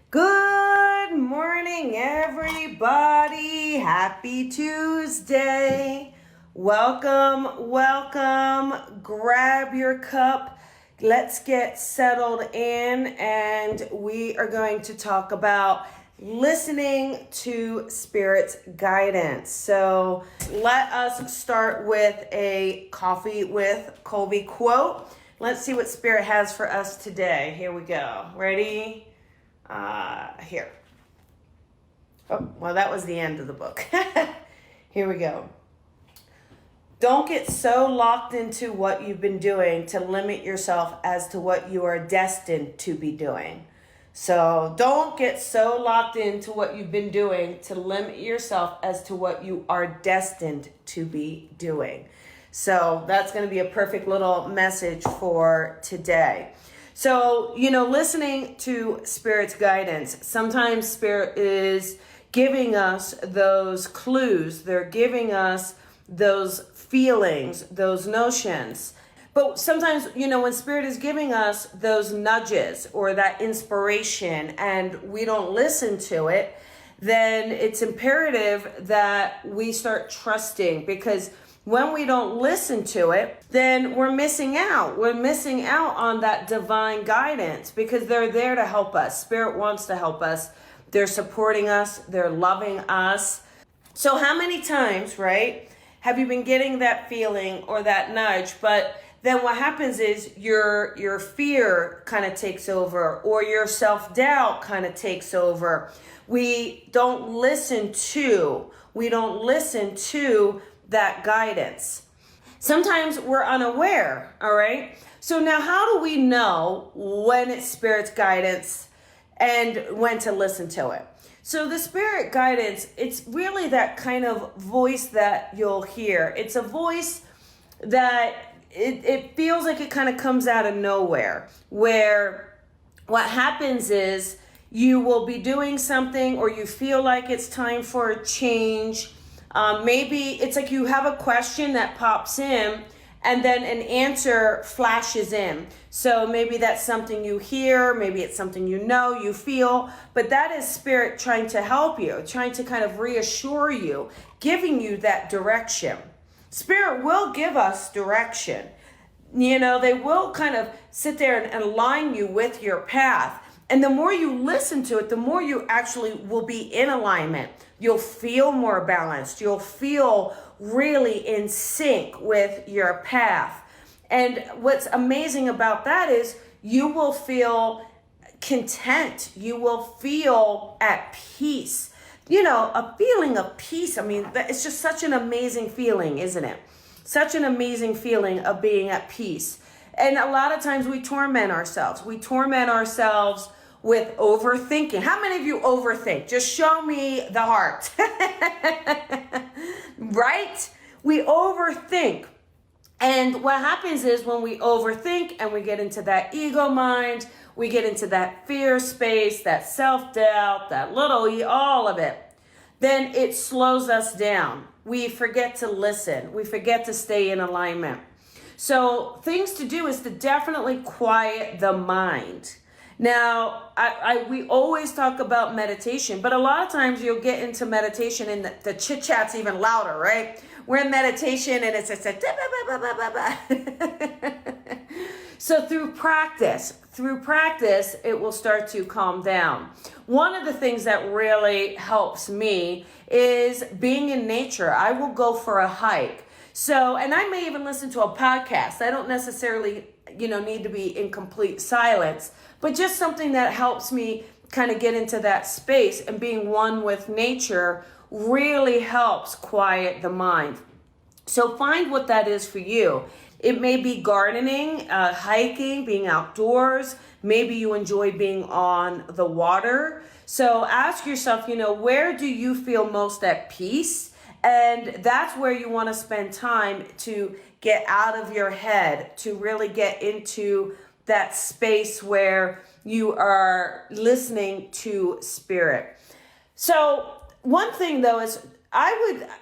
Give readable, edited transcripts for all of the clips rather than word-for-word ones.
Good morning, everybody. Happy Tuesday. Welcome, welcome. Grab your cup. Let's get settled in, and we are going to talk about listening to Spirit's guidance. So let us start with a Coffee with Colby quote. Let's see what Spirit has for us today. Here we go. Ready? Here. Oh, well, that was the end of the book. Here we go. Don't get so locked into what you've been doing to limit yourself as to what you are destined to be doing. So don't get so locked into what you've been doing to limit yourself as to what you are destined to be doing. So that's going to be a perfect little message for today. So, listening to Spirit's guidance, sometimes Spirit is giving us those clues. They're giving us those feelings, those notions. But sometimes, when Spirit is giving us those nudges or that inspiration and we don't listen to it, then it's imperative that we start trusting, because when we don't listen to it, then we're missing out. We're missing out on that divine guidance, because they're there to help us. Spirit wants to help us. They're supporting us. They're loving us. So how many times, right, have you been getting that feeling or that nudge, but then what happens is your fear kind of takes over, or your self-doubt kind of takes over. We don't listen to that guidance. Sometimes we're unaware, all right? So now how do we know when it's Spirit's guidance and when to listen to it? So the Spirit guidance, it's really that kind of voice that you'll hear. It's a voice that it feels like it kind of comes out of nowhere, where what happens is you will be doing something, or you feel like it's time for a change. Maybe it's like you have a question that pops in and then an answer flashes in. So maybe that's something you hear, maybe it's something you feel, but that is Spirit trying to help you, trying to kind of reassure you, giving you that direction. Spirit will give us direction. They will kind of sit there and align you with your path. And the more you listen to it, the more you actually will be in alignment. You'll feel more balanced. You'll feel really in sync with your path. And what's amazing about that is you will feel content. You will feel at peace. A feeling of peace. I mean, it's just such an amazing feeling, isn't it? Such an amazing feeling of being at peace. And a lot of times we torment ourselves. We torment ourselves with overthinking. How many of you overthink? Just show me the heart. Right? We overthink. And what happens is when we overthink and we get into that ego mind, we get into that fear space, that self-doubt, that little e, all of it, then it slows us down. We forget to listen. We forget to stay in alignment. So things to do is to definitely quiet the mind. Now, we always talk about meditation, but a lot of times you'll get into meditation and the chit-chat's even louder, right? We're in meditation and it's a So through practice, it will start to calm down. One of the things that really helps me is being in nature. I will go for a hike. So, and I may even listen to a podcast. I don't necessarily, need to be in complete silence, but just something that helps me kind of get into that space, and being one with nature really helps quiet the mind. So find what that is for you. It may be gardening, hiking, being outdoors. Maybe you enjoy being on the water. So ask yourself, where do you feel most at peace? And that's where you want to spend time to get out of your head, to really get into that space where you are listening to Spirit. So one thing though is I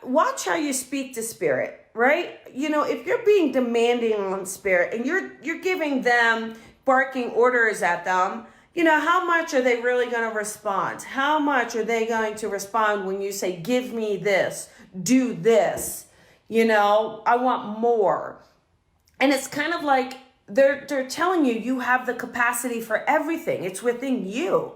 would watch how you speak to Spirit, right? If you're being demanding on Spirit and you're giving them barking orders at them, how much are they really going to respond? How much are they going to respond when you say, give me this, do this? I want more. And it's kind of like they're telling you have the capacity for everything. It's within you.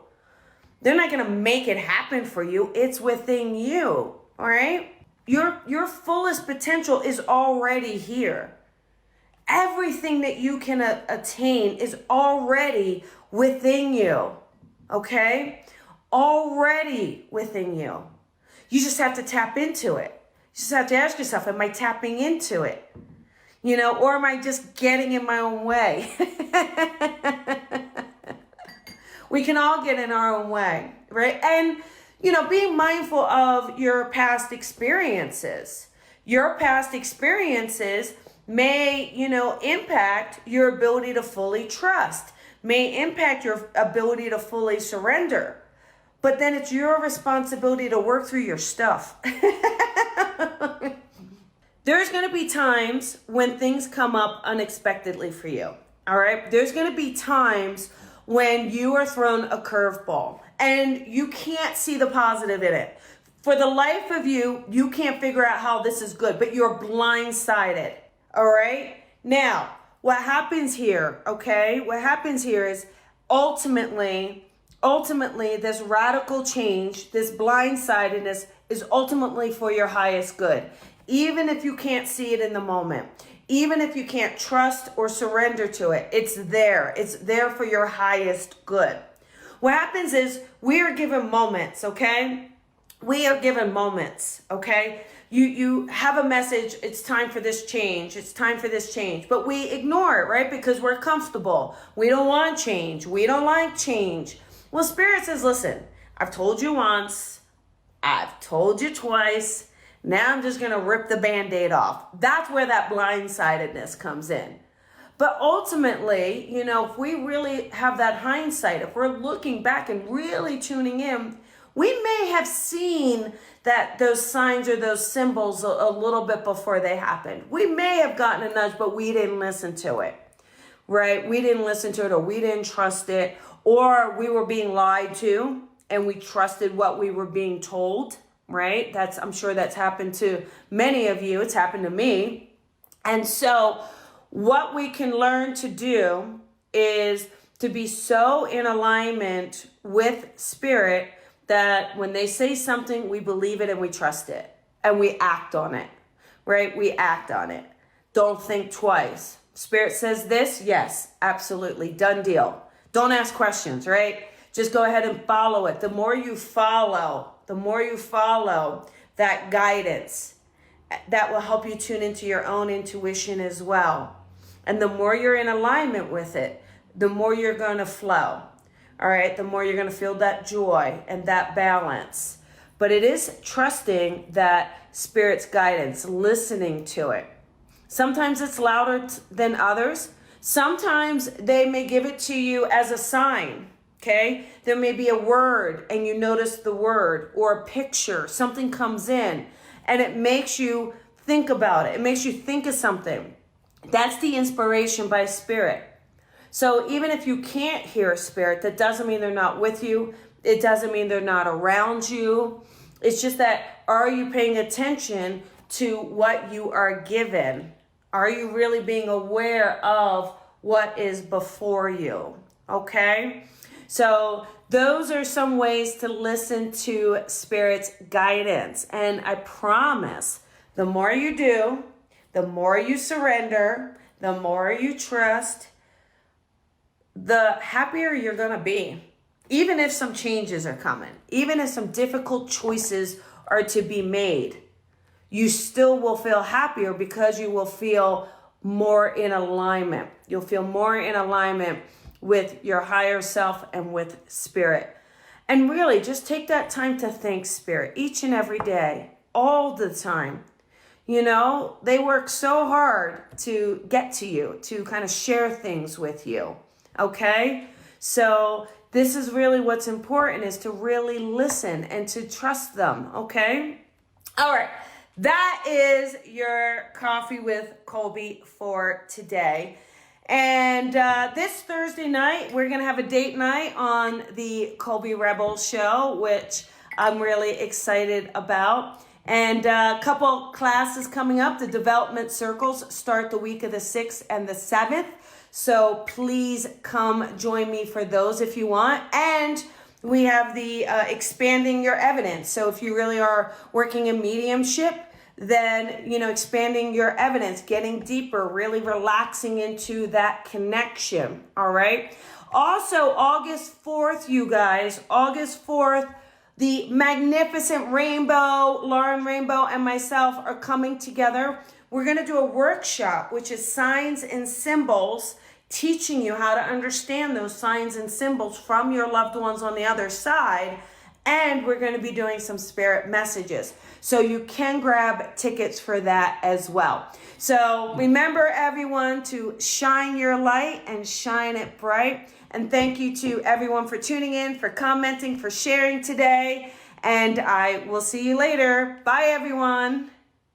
They're not going to make it happen for you. It's within you. All right? Your fullest potential is already here. Everything that you can attain is already within you. Okay? Already within you. You just have to tap into it. You just have to ask yourself, am I tapping into it? Or am I just getting in my own way? We can all get in our own way, right? And, being mindful of your past experiences. Your past experiences may, impact your ability to fully trust, may impact your ability to fully surrender. But then it's your responsibility to work through your stuff. There's going to be times when things come up unexpectedly for you. All right. There's going to be times when you are thrown a curveball and you can't see the positive in it. For the life of you, you can't figure out how this is good, but you're blindsided. All right. Now, what happens here, okay? What happens here is ultimately, this radical change, this blindsidedness is ultimately for your highest good. Even if you can't see it in the moment, even if you can't trust or surrender to it, it's there. It's there for your highest good. What happens is we are given moments, okay? We are given moments, okay? You have a message, it's time for this change, it's time for this change, but we ignore it, right? Because we're comfortable. We don't want change. We don't like change. Well, Spirit says, listen, I've told you once, I've told you twice, now I'm just going to rip the Band-Aid off. That's where that blindsidedness comes in. But ultimately, if we really have that hindsight, if we're looking back and really tuning in, we may have seen that those signs or those symbols a little bit before they happened. We may have gotten a nudge, but we didn't listen to it, right? We didn't listen to it, or we didn't trust it, or we were being lied to and we trusted what we were being told. Right? I'm sure that's happened to many of you. It's happened to me. And so what we can learn to do is to be so in alignment with Spirit that when they say something, we believe it and we trust it and we act on it, right? We act on it. Don't think twice. Spirit says this. Yes, absolutely. Done deal. Don't ask questions, right? Just go ahead and follow it. The more you follow that guidance, that will help you tune into your own intuition as well. And the more you're in alignment with it, the more you're going to flow. All right. The more you're going to feel that joy and that balance. But it is trusting that Spirit's guidance, listening to it. Sometimes it's louder than others. Sometimes they may give it to you as a sign. Okay, there may be a word and you notice the word, or a picture, something comes in and it makes you think about it. It makes you think of something. That's the inspiration by Spirit. So even if you can't hear Spirit, that doesn't mean they're not with you. It doesn't mean they're not around you. It's just that, are you paying attention to what you are given? Are you really being aware of what is before you? Okay? So those are some ways to listen to Spirit's guidance. And I promise, the more you do, the more you surrender, the more you trust, the happier you're going to be. Even if some changes are coming, even if some difficult choices are to be made, you still will feel happier because you will feel more in alignment. You'll feel more in alignment with your higher self and with Spirit. And really just take that time to thank Spirit each and every day, all the time. They work so hard to get to you, to kind of share things with you. Okay? So this is really what's important, is to really listen and to trust them. Okay? All right. That is your Coffee with Colby for today. And this Thursday night, we're going to have a date night on the Colby Rebels show, which I'm really excited about. And a couple classes coming up. The development circles start the week of the 6th and the 7th. So please come join me for those if you want. And we have the expanding your evidence. So if you really are working in mediumship, then, expanding your evidence, getting deeper, really relaxing into that connection. All right. Also, August 4th, you guys, August 4th, the magnificent Rainbow, Lauren Rainbow and myself are coming together. We're going to do a workshop, which is signs and symbols, teaching you how to understand those signs and symbols from your loved ones on the other side. And we're going to be doing some spirit messages. So you can grab tickets for that as well. So remember, everyone, to shine your light and shine it bright. And thank you to everyone for tuning in, for commenting, for sharing today. And I will see you later. Bye, everyone.